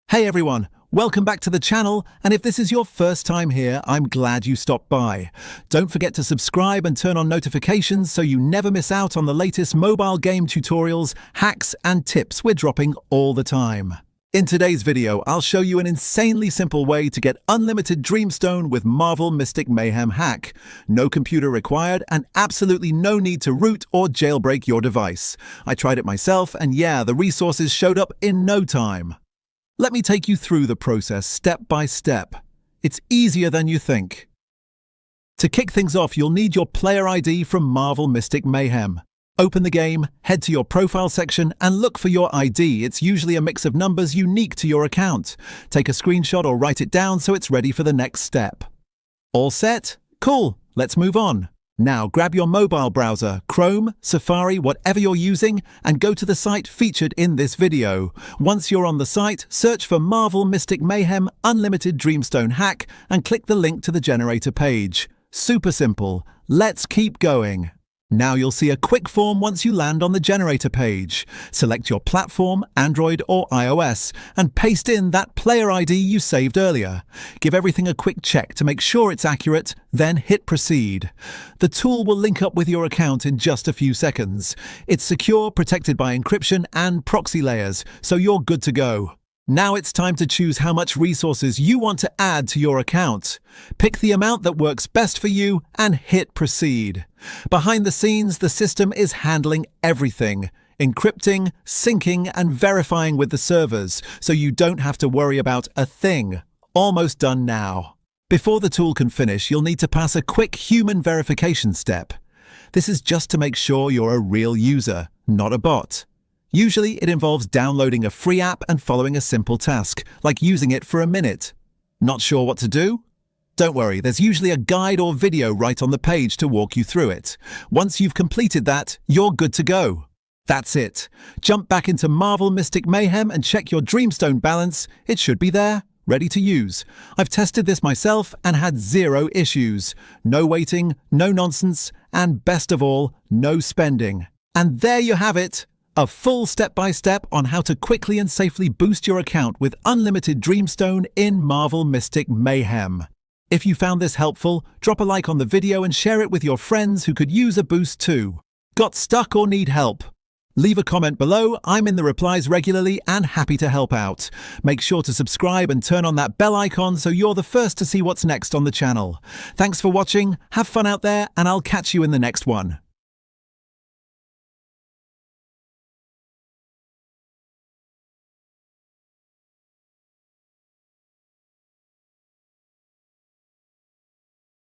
Hey everyone, welcome back to the channel, and if this is your first time here, I'm glad you stopped by. Don't forget to subscribe and turn on notifications so you never miss out on the latest mobile game tutorials, hacks, and tips we're dropping all the time. In today's video, I'll show you an insanely simple way to get unlimited Dreamstone with Marvel Mystic Mayhem hack. No computer required and absolutely no need to root or jailbreak your device. I tried it myself and yeah, the resources showed up in no time. Let me take you through the process step by step. It's easier than you think. To kick things off, you'll need your player ID from Marvel Mystic Mayhem. Open the game, head to your profile section, and look for your ID. It's usually a mix of numbers unique to your account. Take a screenshot or write it down so it's ready for the next step. All set? Cool, let's move on. Now grab your mobile browser, Chrome, Safari, whatever you're using, and go to the site featured in this video. Once you're on the site, search for Marvel Mystic Mayhem Unlimited Dreamstone Hack and click the link to the generator page. Super simple. Let's keep going. Now you'll see a quick form once you land on the generator page. Select your platform, Android or iOS, and paste in that player ID you saved earlier. Give everything a quick check to make sure it's accurate, then hit proceed. The tool will link up with your account in just a few seconds. It's secure, protected by encryption and proxy layers, so you're good to go. Now it's time to choose how much resources you want to add to your account. Pick the amount that works best for you and hit proceed. Behind the scenes, the system is handling everything, encrypting, syncing, and verifying with the servers, so you don't have to worry about a thing. Almost done now. Before the tool can finish, you'll need to pass a quick human verification step. This is just to make sure you're a real user, not a bot. Usually, it involves downloading a free app and following a simple task, like using it for a minute. Not sure what to do? Don't worry, there's usually a guide or video right on the page to walk you through it. Once you've completed that, you're good to go. That's it. Jump back into Marvel Mystic Mayhem and check your Dreamstone balance. It should be there, ready to use. I've tested this myself and had zero issues. No waiting, no nonsense, and best of all, no spending. And there you have it. A full step-by-step on how to quickly and safely boost your account with unlimited Dreamstone in Marvel Mystic Mayhem. If you found this helpful, drop a like on the video and share it with your friends who could use a boost too. Got stuck or need help? Leave a comment below. I'm in the replies regularly and happy to help out. Make sure to subscribe and turn on that bell icon so you're the first to see what's next on the channel. Thanks for watching, have fun out there, and I'll catch you in the next one.